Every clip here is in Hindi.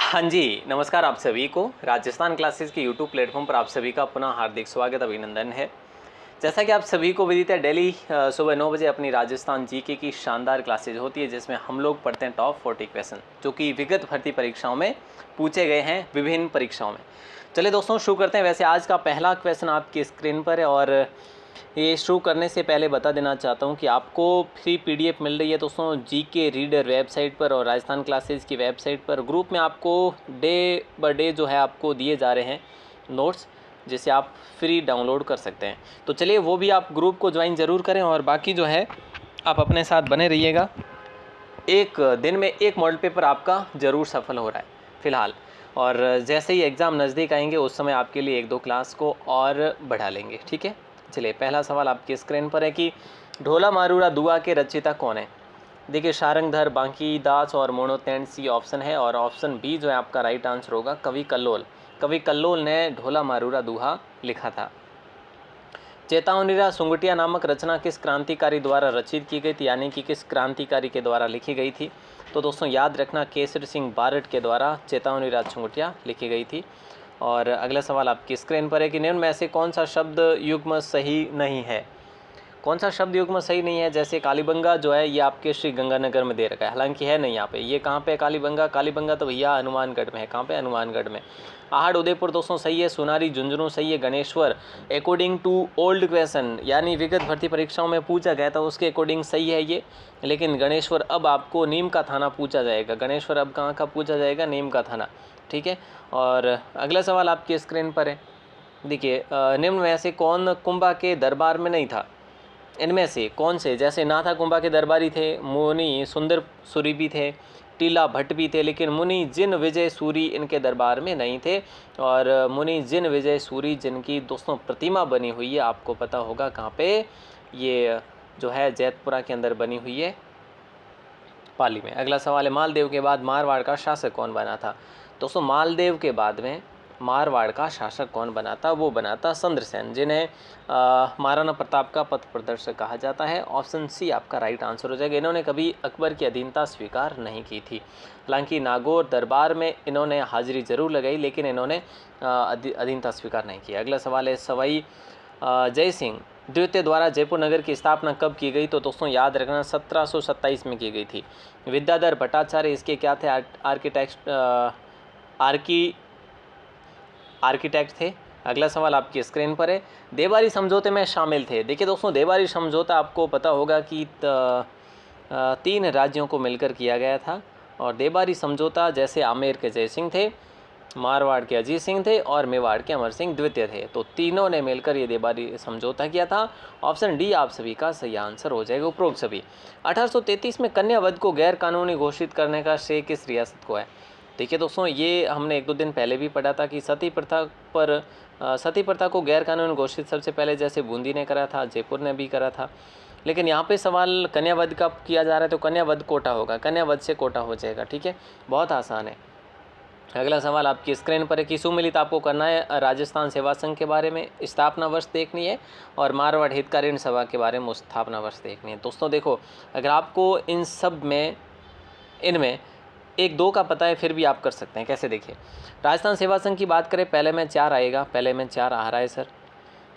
हाँ जी, नमस्कार आप सभी को। राजस्थान क्लासेस के यूट्यूब प्लेटफॉर्म पर आप सभी का पुनः हार्दिक स्वागत अभिनंदन है। जैसा कि आप सभी को विदित है, डेली सुबह 9 बजे अपनी राजस्थान जीके की शानदार क्लासेज होती है, जिसमें हम लोग पढ़ते हैं टॉप 40 क्वेश्चन जो कि विगत भर्ती परीक्षाओं में पूछे गए हैं, विभिन्न परीक्षाओं में। चलिए दोस्तों, शुरू करते हैं। वैसे आज का पहला क्वेश्चन आपकी स्क्रीन पर है और ये शुरू करने से पहले बता देना चाहता हूँ कि आपको फ्री पीडीएफ मिल रही है दोस्तों जीके रीडर वेबसाइट पर और राजस्थान क्लासेस की वेबसाइट पर। ग्रुप में आपको डे बाय डे जो है आपको दिए जा रहे हैं नोट्स, जिसे आप फ्री डाउनलोड कर सकते हैं। तो चलिए वो भी आप ग्रुप को ज्वाइन ज़रूर करें और बाकी जो है आप अपने साथ बने रहिएगा। एक दिन में एक मॉडल पेपर आपका ज़रूर सफल हो रहा है फ़िलहाल, और जैसे ही एग्ज़ाम नज़दीक आएंगे उस समय आपके लिए एक दो क्लास को और बढ़ा लेंगे, ठीक है। चलिए पहला सवाल आपकी स्क्रीन पर है कि ढोला मारूरा दुआ के रचयिता कौन है। देखिए, शारंगधर, बांकी दास और मोनोतैन सी ऑप्शन है, और ऑप्शन बी जो है आपका राइट आंसर होगा, कवि कल्लोल। कवि कल्लोल ने ढोला मारूरा दुहा लिखा था। चेतावनीरा सुंगटिया नामक रचना किस क्रांतिकारी द्वारा रचित की गई थी, यानी कि किस क्रांतिकारी के द्वारा लिखी गई थी। तो दोस्तों याद रखना, केसरी सिंह बारट के द्वारा चेतावनीरा सुंगटिया लिखी गई थी। और अगला सवाल आपकी स्क्रीन पर है कि निम्न में से कौन सा शब्द युग्म सही नहीं है। कौन सा शब्द युग्म सही नहीं है। जैसे कालीबंगा जो है ये आपके श्री गंगानगर में दे रखा है, हालांकि है नहीं यहाँ पे। ये कहाँ पे है कालीबंगा? कालीबंगा तो भैया हनुमानगढ़ में है। कहाँ पे? हनुमानगढ़ में। आहड़ उदयपुर दोस्तों सही है। सोनारी झुंझुनू सही है। Ganeshwar according to old question, यानी विगत भर्ती परीक्षाओं में पूछा गया था उसके अकॉर्डिंग सही है ये। लेकिन गणेश्वर अब आपको नीम का थाना पूछा जाएगा। गणेश्वर अब कहाँ का पूछा जाएगा? नीम का थाना, ठीक है। और अगला सवाल आपकी स्क्रीन पर है। देखिए, निम्न में से कौन कुंभा के दरबार में नहीं था। इनमें से कौन से, जैसे नाथा कुंभा के दरबारी थे, मुनि सुंदर सूरी भी थे, टीला भट्ट भी थे, लेकिन मुनि जिन विजय सूरी इनके दरबार में नहीं थे। और मुनि जिन विजय सूरी जिनकी दोस्तों प्रतिमा बनी हुई है, आपको पता होगा कहाँ पे, ये जो है जैतपुरा के अंदर बनी हुई है, पाली में। अगला सवाल है, मालदेव के बाद मारवाड़ का शासक कौन बना था। दोस्तों मालदेव के बाद में मारवाड़ का शासक कौन बना था? वो बना था चंद्रसेन, जिन्हें महाराणा प्रताप का पथ प्रदर्शक कहा जाता है। ऑप्शन सी आपका राइट आंसर हो जाएगा। इन्होंने कभी अकबर की अधीनता स्वीकार नहीं की थी। हालांकि नागौर दरबार में इन्होंने हाजिरी जरूर लगाई, लेकिन इन्होंने अधीनता स्वीकार नहीं किया। अगला सवाल है, सवाई जय सिंह द्वितीय द्वारा जयपुर नगर की स्थापना कब की गई। तो दोस्तों याद रखना 1727 में की गई थी। विद्याधर भट्टाचार्य इसके क्या थे? आर्किटेक्ट थे। अगला सवाल आपकी स्क्रीन पर है, देवारी समझौते में शामिल थे। देखिए दोस्तों, देवारी समझौता आपको पता होगा कि 3 राज्यों को मिलकर किया गया था। और देवारी समझौता जैसे आमेर के जय सिंह थे, मारवाड़ के अजीत सिंह थे और मेवाड़ के अमर सिंह द्वितीय थे। तो तीनों ने मिलकर ये देवारी समझौता किया था। ऑप्शन डी आप सभी का सही आंसर हो जाएगा, उपरोक्त सभी। 1833 में कन्या वध को गैर कानूनी घोषित करने का श्रेय किस रियासत को है। देखिए दोस्तों, ये हमने 1-2 दिन पहले भी पढ़ा था कि सती प्रथा को गैर कानूनी घोषित सबसे पहले जैसे बूंदी ने करा था, जयपुर ने भी करा था। लेकिन यहाँ पे सवाल कन्यावध का किया जा रहा है, तो कन्यावध कोटा होगा, कन्यावध से कोटा हो जाएगा, ठीक है। बहुत आसान है। अगला सवाल आपकी स्क्रीन पर है कि सुमिलित आपको करना है राजस्थान सेवा संघ के बारे में, स्थापना वर्ष देखनी है, और मारवाड़ हितकारीण सभा के बारे में स्थापना वर्ष देखनी है। दोस्तों देखो, अगर आपको इन सब में इनमें 1-2 का पता है फिर भी आप कर सकते हैं। कैसे? देखिए, राजस्थान सेवा संघ की बात करें, पहले में 4 आएगा, पहले में 4 आ रहा है सर।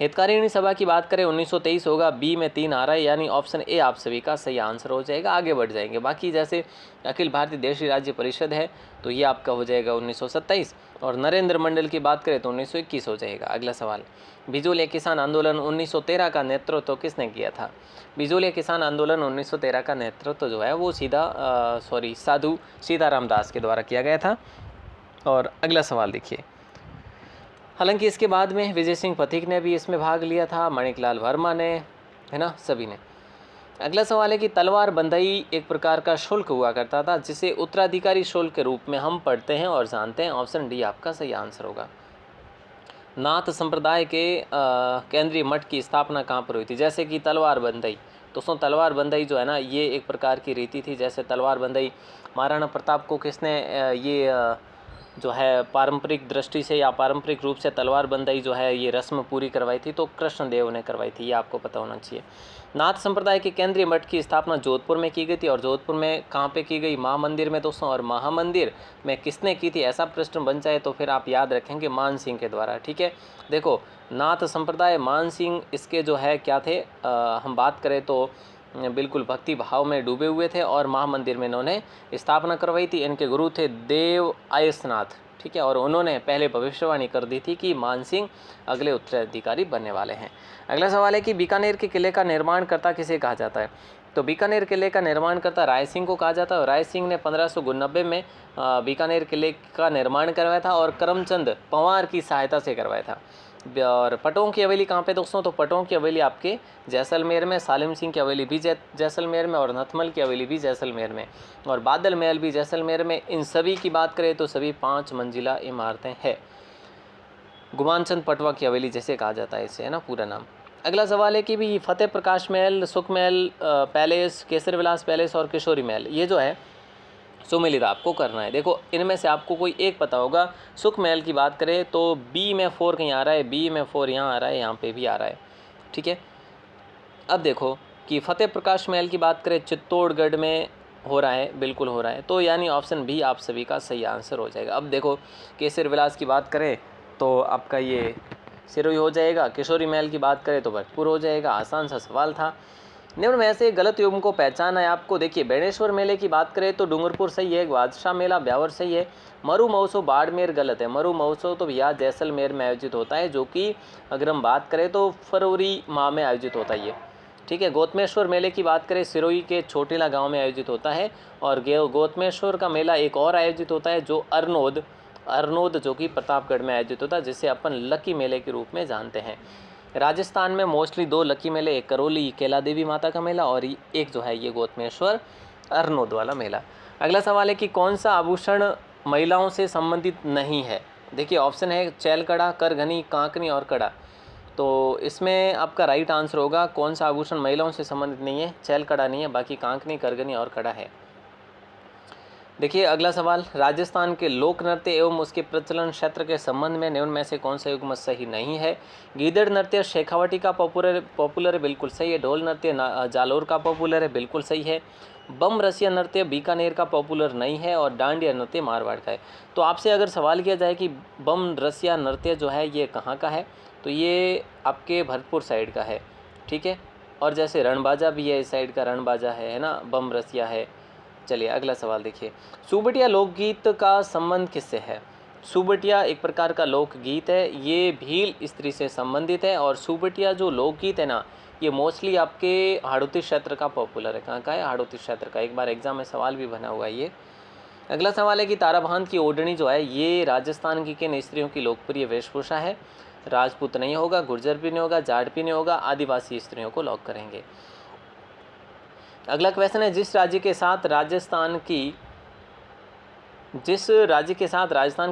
हितकारिणी सभा की बात करें 1923 होगा, बी में 3 आ रहा है, यानी ऑप्शन ए आप सभी का सही आंसर हो जाएगा। आगे बढ़ जाएंगे, बाकी जैसे अखिल भारतीय देशी राज्य परिषद है तो ये आपका हो जाएगा 1927, और नरेंद्र मंडल की बात करें तो 1921 हो जाएगा। अगला सवाल, बिजोलिया किसान आंदोलन 1913 का नेतृत्व तो किसने किया था। बिजोलिया किसान आंदोलन 1913 का नेतृत्व जो है वो साधु सीताराम दास के द्वारा किया गया था। और अगला सवाल देखिए, हालांकि इसके बाद में विजय सिंह पथिक ने भी इसमें भाग लिया था, मणिकलाल वर्मा ने, है ना, सभी ने। अगला सवाल है कि तलवार बंधई एक प्रकार का शुल्क हुआ करता था जिसे उत्तराधिकारी शुल्क के रूप में हम पढ़ते हैं और जानते हैं। ऑप्शन डी आपका सही आंसर होगा। नाथ संप्रदाय के केंद्रीय मठ की स्थापना कहाँ पर हुई थी। जैसे कि तलवार बंधई, दोस्तों तलवार बंधई जो है ना, ये एक प्रकार की रीति थी। जैसे तलवार बंधई महाराणा प्रताप को किसने जो है पारंपरिक दृष्टि से या पारंपरिक रूप से तलवार बंदाई जो है ये रस्म पूरी करवाई थी, तो कृष्णदेव ने करवाई थी, ये आपको पता होना चाहिए। नाथ संप्रदाय के केंद्रीय मठ की स्थापना जोधपुर में की गई थी, और जोधपुर में कहाँ पे की गई? महामंदिर में दोस्तों। और महामंदिर में किसने की थी, ऐसा प्रश्न बन जाए तो फिर आप याद रखेंगे मान सिंह के द्वारा। ठीक है, देखो नाथ संप्रदाय मान सिंह इसके जो है क्या थे, हम बात करें तो बिल्कुल भक्ति भाव में डूबे हुए थे, और महामंदिर में इन्होंने स्थापना करवाई थी। इनके गुरु थे देव आयसनाथ। ठीक है, और उन्होंने पहले भविष्यवाणी कर दी थी कि मान सिंह अगले उत्तराधिकारी बनने वाले हैं। अगला सवाल है कि बीकानेर के किले का निर्माणकर्ता किसे कहा जाता है? तो बीकानेर किले का निर्माणकर्ता राय सिंह को कहा जाता है, और राय सिंह ने 1599 में बीकानेर किले का निर्माण करवाया था, और करमचंद पंवार की सहायता से करवाया था। और पटों की हवेली कहाँ पे दोस्तों? तो पटों की हवेली आपके जैसलमेर में, सालिम सिंह की हवेली भी जैसलमेर में, और नथमल की हवेली भी जैसलमेर में, और बादल महल भी जैसलमेर में। इन सभी की बात करें तो सभी 5 मंजिला इमारतें हैं। गुमानचंद पटवा की हवेली जैसे कहा जाता है इसे, है ना पूरा नाम। अगला सवाल है कि भी फतेह प्रकाश महल, सुख महल पैलेस, केसर विलास पैलेस और किशोरी महल, ये जो है सुमिलित आपको करना है। देखो इनमें से आपको कोई एक पता होगा। सुख महल की बात करें तो बी में 4 कहीं आ रहा है, बी में 4 यहाँ आ रहा है, यहाँ पे भी आ रहा है। ठीक है, अब देखो कि फतेह प्रकाश महल की बात करें चित्तौड़गढ़ में हो रहा है, बिल्कुल हो रहा है, तो यानी ऑप्शन बी आप सभी का सही आंसर हो जाएगा। अब देखो केसर विलास की बात करें तो आपका ये सिरोही हो जाएगा, किशोरी महल की बात करें तो भरतपुर हो जाएगा। आसान सा सवाल था। निम्न में से गलत युग्म को पहचाना है आपको। देखिए बेणेश्वर मेले की बात करें तो डूंगरपुर सही है, बादशाह मेला ब्यावर सही है, मरु महोत्सव बाड़मेर गलत है। मरु महोत्सव तो भैया जैसलमेर में आयोजित होता है, जो कि अगर हम बात करें तो फरवरी माह में आयोजित होता है ये। ठीक है, गौतमेश्वर मेले की बात करें सिरोही के छोटीला गांव में आयोजित होता है, और गौतमेश्वर का मेला एक और आयोजित होता है जो अरनोद जो कि प्रतापगढ़ में आयोजित होता है, जिसे अपन लकी मेले के रूप में जानते हैं। राजस्थान में मोस्टली 2 लकी मेले, एक करौली कैला देवी माता का मेला, और एक जो है ये गौतमेश्वर अरनोद वाला मेला। अगला सवाल है कि कौन सा आभूषण महिलाओं से संबंधित नहीं है? देखिए ऑप्शन है चैलकड़ा, करघनी, कांकनी और कड़ा। तो इसमें आपका राइट आंसर होगा कौन सा आभूषण महिलाओं से संबंधित नहीं है? चैलकड़ा नहीं है, बाकी कांकनी, करघनी और कड़ा है। देखिए अगला सवाल, राजस्थान के लोक नृत्य एवं उसके प्रचलन क्षेत्र के संबंध में निम्न में से कौन सा युग्म सही नहीं है? गीदड़ नृत्य शेखावटी का पॉपुलर है, बिल्कुल सही है। ढोल नृत्य जालोर का पॉपुलर है, बिल्कुल सही है। बम रसिया नृत्य बीकानेर का पॉपुलर नहीं है, और डांडिया नृत्य मारवाड़ का है। तो आपसे अगर सवाल किया जाए कि बम रसिया नृत्य जो है ये कहाँ का है, तो ये आपके भरतपुर साइड का है। ठीक है, और जैसे रणबाजा भी है, इस साइड का रणबाजा है ना, बम रसिया है। चलिए अगला सवाल देखिए, सुबटिया लोकगीत का संबंध किससे है? सुबटिया एक प्रकार का लोकगीत है, ये भील स्त्री से संबंधित है, और सुबटिया जो लोकगीत है ना, ये मोस्टली आपके हाड़ौती क्षेत्र का पॉपुलर है। कहाँ का है? हाड़ौती क्षेत्र का। एक बार एग्जाम में सवाल भी बना हुआ है ये। अगला सवाल है कि ताराबांध की ओढ़नी जो है ये राजस्थान की किन स्त्रियों की लोकप्रिय वेशभूषा है? राजपूत नहीं होगा, गुर्जर भी नहीं होगा, जाट भी नहीं होगा, आदिवासी स्त्रियों को लॉक करेंगे। अगला क्वेश्चन है, जिस राज्य के साथ राजस्थान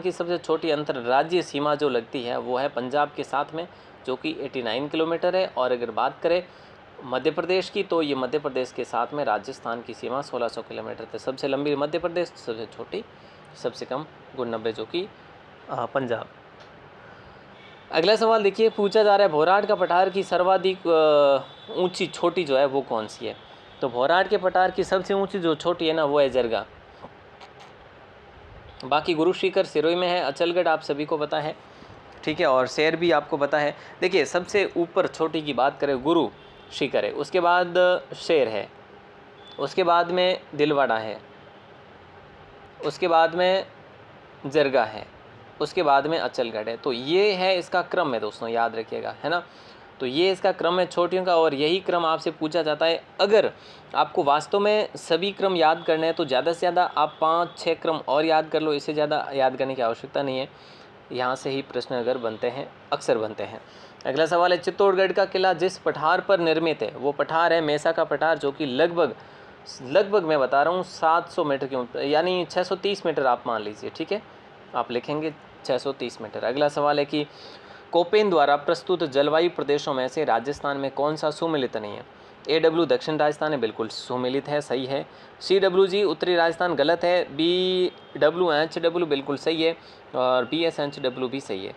की सबसे छोटी अंतर्राज्यीय सीमा जो लगती है वो है पंजाब के साथ में, जो कि 89 किलोमीटर है। और अगर बात करें मध्य प्रदेश की, तो ये मध्य प्रदेश के साथ में राजस्थान की सीमा 1600 किलोमीटर है। सबसे लंबी मध्य प्रदेश, सबसे छोटी, सबसे कम 90 जो कि पंजाब। अगला सवाल देखिए, पूछा जा रहा है भोराट का पठार की सर्वाधिक ऊंची छोटी जो है वो कौन सी है? तो भोराट के पठार की सबसे ऊंची जो छोटी है ना वो है जरगा। बाकी गुरु शिखर सिरोही में है, अचलगढ़ आप सभी को पता है। ठीक है, और शेर भी आपको पता है। देखिए सबसे ऊपर छोटी की बात करें गुरु शिखर है, उसके बाद शेर है, उसके बाद में दिलवाड़ा है, उसके बाद में जरगा है, उसके बाद में अचलगढ़ है। तो ये है इसका क्रम है दोस्तों, याद रखिएगा, है ना। तो ये इसका क्रम है छोटियों का, और यही क्रम आपसे पूछा जाता है। अगर आपको वास्तव में सभी क्रम याद करने हैं तो ज़्यादा से ज़्यादा आप 5-6 क्रम और याद कर लो, इससे ज़्यादा याद करने की आवश्यकता नहीं है। यहाँ से ही प्रश्न अगर बनते हैं, अक्सर बनते हैं। अगला सवाल है, चित्तौड़गढ़ का किला जिस पठार पर निर्मित है वो पठार है मेसा का पठार, जो कि लगभग मैं बता रहा हूँ 700 मीटर की ऊंचाई, यानी 630 मीटर आप मान लीजिए। ठीक है, आप लिखेंगे 630 मीटर। अगला सवाल है कि कोपेन द्वारा प्रस्तुत जलवायु प्रदेशों में से राजस्थान में कौन सा सुमिलित नहीं है? AW दक्षिण राजस्थान है, बिल्कुल सुमेलित है, सही है। CWG उत्तरी राजस्थान गलत है। BWHW बिल्कुल सही है और BSHW भी सही है।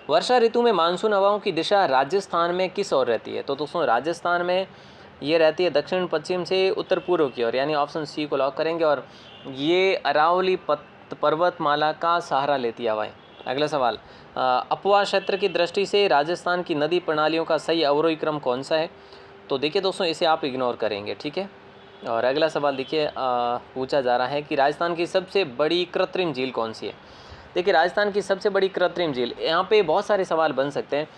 वर्षा ऋतु में मानसून हवाओं की दिशा राजस्थान में किस ओर रहती है? तो दोस्तों राजस्थान में ये रहती है दक्षिण पश्चिम से उत्तर पूर्व की ओर, यानी ऑप्शन सी को लॉक करेंगे। और ये अरावली पर्वतमाला का सहारा लेती है हवाएं। अगला सवाल, अपवाह क्षेत्र की दृष्टि से राजस्थान की नदी प्रणालियों का सही अवरोही क्रम कौन सा है? तो देखिए दोस्तों, इसे आप इग्नोर करेंगे, ठीक है। और अगला सवाल देखिए, पूछा जा रहा है कि राजस्थान की सबसे बड़ी कृत्रिम झील कौन सी है? देखिए राजस्थान की सबसे बड़ी कृत्रिम झील, यहाँ पे बहुत सारे सवाल बन सकते हैं।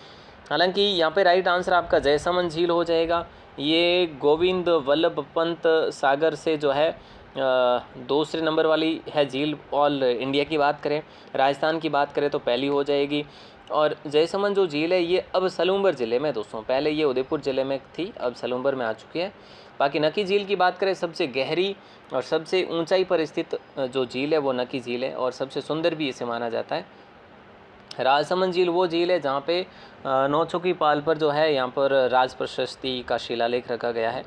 हालांकि यहाँ पे राइट आंसर आपका जयसमंद झील हो जाएगा। ये गोविंद वल्लभ पंत सागर से जो है दूसरे नंबर वाली है झील। ऑल इंडिया की बात करें, राजस्थान की बात करें तो पहली हो जाएगी। और जयसमंद जो झील है ये अब सलूम्बर ज़िले में दोस्तों, पहले ये उदयपुर ज़िले में थी, अब सलूम्बर में आ चुकी है। बाकी नकी झील की बात करें, सबसे गहरी और सबसे ऊंचाई पर स्थित जो झील है वो नकी झील है और सबसे सुंदर भी इसे माना जाता है। राजसमंद झील वो झील है जहाँ पे नौचों की पाल पर जो है यहाँ पर राज प्रशस्ति का शिलालेख रखा गया है।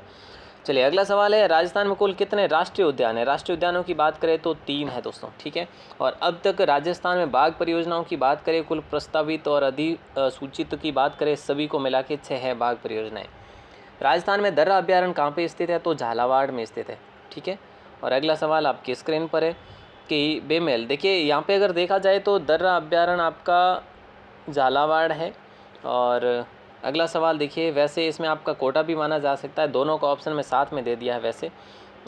चलिए अगला सवाल है, राजस्थान में कुल कितने राष्ट्रीय उद्यान है? राष्ट्रीय उद्यानों की बात करें तो 3 है दोस्तों, ठीक है। और अब तक राजस्थान में बाघ परियोजनाओं की बात करें, कुल प्रस्तावित और अधिसूचित की बात करें, सभी को मिला के 6 है बाघ परियोजनाएं। राजस्थान में दर्रा अभ्यारण्य कहाँ पे स्थित है? तो झालावाड़ में स्थित है, ठीक है। और अगला सवाल आपकी स्क्रीन पर है कि बेमेल, देखिए यहाँ पे अगर देखा जाए तो दर्रा अभ्यारण्य आपका झालावाड़ है। और अगला सवाल देखिए, वैसे इसमें आपका कोटा भी माना जा सकता है, दोनों का ऑप्शन में साथ में दे दिया है, वैसे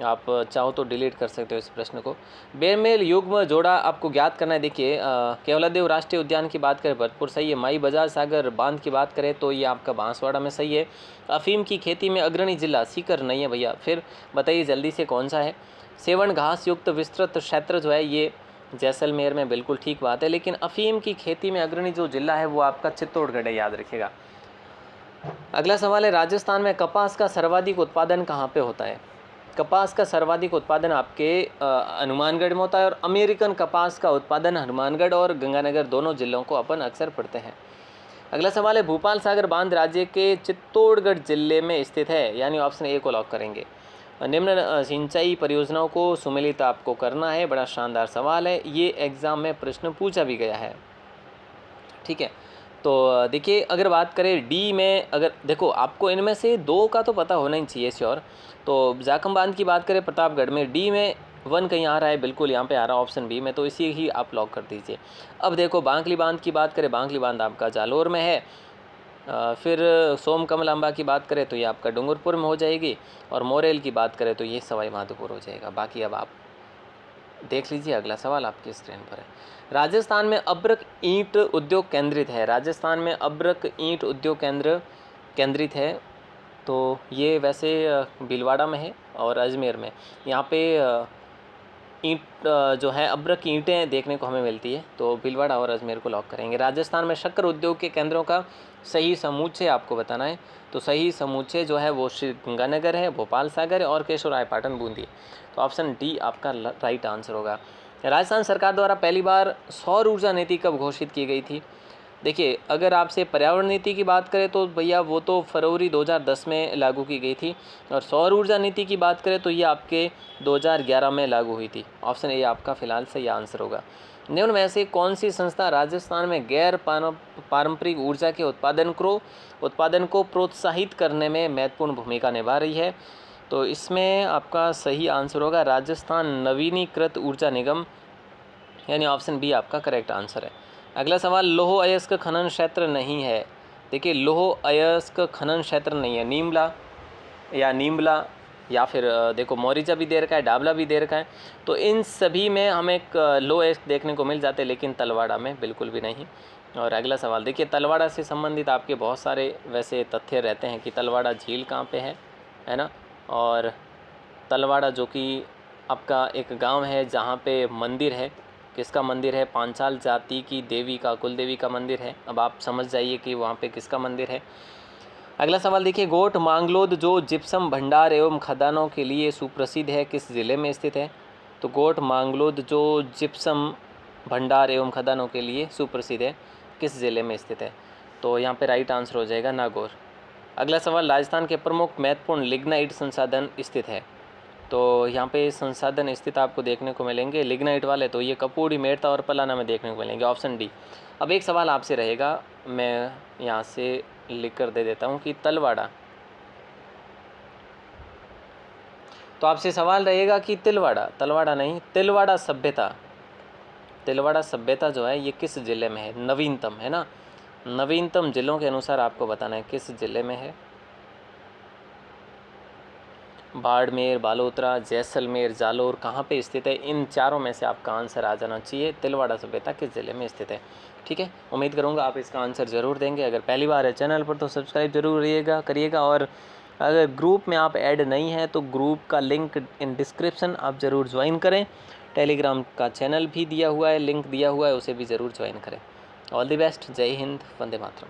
आप चाहो तो डिलीट कर सकते हो इस प्रश्न को। बेमेल युग्म जोड़ा आपको ज्ञात करना है। देखिए केवलादेव राष्ट्रीय उद्यान की बात करें भरतपुर सही है। माई बजाज सागर बांध की बात करें तो ये आपका बांसवाड़ा में सही है। अफीम की खेती में अग्रणी जिला सीकर नहीं है भैया, फिर बताइए जल्दी से कौन सा है? सेवन घास युक्त विस्तृत क्षेत्र जो है ये जैसलमेर में, बिल्कुल ठीक बात है। लेकिन अफीम की खेती में अग्रणी जो जिला है वो आपका चित्तौड़गढ़ है, याद रखिएगा। अगला सवाल है, राजस्थान में कपास का सर्वाधिक उत्पादन कहाँ पे होता है? कपास का सर्वाधिक उत्पादन आपके हनुमानगढ़ में होता है। और अमेरिकन कपास का उत्पादन हनुमानगढ़ और गंगानगर दोनों जिलों को अपन अक्सर पढ़ते हैं। अगला सवाल है, भूपाल सागर बांध राज्य के चित्तौड़गढ़ जिले में स्थित है, यानी ऑप्शन ए को लॉक करेंगे। निम्न सिंचाई परियोजनाओं को सुमेलित आपको करना है। बड़ा शानदार सवाल है, ये एग्जाम में प्रश्न पूछा भी गया है, ठीक है। तो देखिए अगर बात करें डी में, अगर देखो आपको इनमें से 2 का तो पता होना ही चाहिए श्योर। तो जाखम बांध की बात करें प्रतापगढ़ में, डी में 1 कहीं आ रहा है, बिल्कुल यहाँ पे आ रहा है ऑप्शन बी में, तो इसी ही आप लॉक कर दीजिए। अब देखो बांकली बांध की बात करें, बांकली बांध आपका जालोर में है। फिर सोम कमलांबा की बात करें तो ये आपका डूंगरपुर में हो जाएगी। और मोरेल की बात करें तो ये सवाई माधोपुर हो जाएगा। बाकी अब आप देख लीजिए, अगला सवाल आपकी स्क्रीन पर है। राजस्थान में अब्रक ईंट उद्योग केंद्रित है। राजस्थान में अब्रक ईंट उद्योग केंद्र केंद्रित है, तो ये वैसे भीलवाड़ा में है और अजमेर में। यहाँ पे ईंट जो है अब्रक की ईंटें देखने को हमें मिलती है, तो भीलवाड़ा और अजमेर को लॉक करेंगे। राजस्थान में शक्कर उद्योग के केंद्रों का सही समूच्चय आपको बताना है। तो सही समूच्चय जो है वो श्री गंगानगर है, भोपाल सागर है और केशवरायपाटन बूंदी। तो ऑप्शन डी आपका राइट आंसर होगा। राजस्थान सरकार द्वारा पहली बार सौर ऊर्जा नीति कब घोषित की गई थी? देखिए अगर आपसे पर्यावरण नीति की बात करें तो भैया वो तो फरवरी 2010 में लागू की गई थी। और सौर ऊर्जा नीति की बात करें तो ये आपके 2011 में लागू हुई थी। ऑप्शन ए आपका फिलहाल सही आंसर होगा। निम्न में से कौन सी संस्था राजस्थान में गैर पारंपरिक ऊर्जा के उत्पादन को प्रोत्साहित करने में महत्वपूर्ण भूमिका निभा रही है? तो इसमें आपका सही आंसर होगा राजस्थान नवीनीकृत ऊर्जा निगम, यानी ऑप्शन बी आपका करेक्ट आंसर है। अगला सवाल, लौह अयस्क खनन क्षेत्र नहीं है। देखिए लौह अयस्क खनन क्षेत्र नहीं है, नीमला या फिर देखो मोरिजा भी दे रखा है, डाबला भी दे रखा है। तो इन सभी में हमें एक लौह अयस्क देखने को मिल जाते हैं, लेकिन तलवाड़ा में बिल्कुल भी नहीं। और अगला सवाल देखिए, तलवाड़ा से संबंधित आपके बहुत सारे वैसे तथ्य रहते हैं कि तलवाड़ा झील कहाँ पे है ना। और तलवाड़ा जो कि आपका एक गांव है जहाँ पे मंदिर है, किसका मंदिर है? पांचाल जाति की देवी का, कुल देवी का मंदिर है। अब आप समझ जाइए कि वहाँ पे किसका मंदिर है। अगला सवाल देखिए, गोट मांगलोद जो जिप्सम भंडार एवं खदानों के लिए सुप्रसिद्ध है, किस ज़िले में स्थित है? तो गोट मांगलोद जो जिप्सम भंडार एवं खदानों के लिए सुप्रसिद्ध है, किस ज़िले में स्थित है? तो यहाँ पे राइट आंसर हो जाएगा नागौर। अगला सवाल, राजस्थान के प्रमुख महत्वपूर्ण लिग्नाइट संसाधन स्थित है। तो यहाँ पे संसाधन स्थित आपको देखने को मिलेंगे लिग्नाइट वाले, तो ये कपूरी, मेड़ता और पलाना में देखने को मिलेंगे, ऑप्शन डी। अब एक सवाल आपसे रहेगा, मैं यहाँ से लिख कर दे देता हूँ कि तलवाड़ा, तो आपसे सवाल रहेगा कि तलवाड़ा नहीं, तिलवाड़ा सभ्यता, तिलवाड़ा सभ्यता जो है ये किस जिले में है, नवीनतम है ना, नवीनतम जिलों के अनुसार आपको बताना है किस जिले में है। बाड़मेर, बालोतरा, जैसलमेर, जालोर कहाँ पे स्थित है, इन चारों में से आपका आंसर आ जाना चाहिए, तिलवाड़ा सभ्यता किस ज़िले में स्थित है। ठीक है, उम्मीद करूँगा आप इसका आंसर ज़रूर देंगे। अगर पहली बार है चैनल पर तो सब्सक्राइब जरूर करिएगा, और अगर ग्रुप में आप ऐड नहीं हैं तो ग्रुप का लिंक इन डिस्क्रिप्शन आप ज़रूर ज्वाइन करें। टेलीग्राम का चैनल भी दिया हुआ है, लिंक दिया हुआ है, उसे भी ज़रूर ज्वाइन करें। ऑल द बेस्ट, जय हिंद, वंदे मातरम।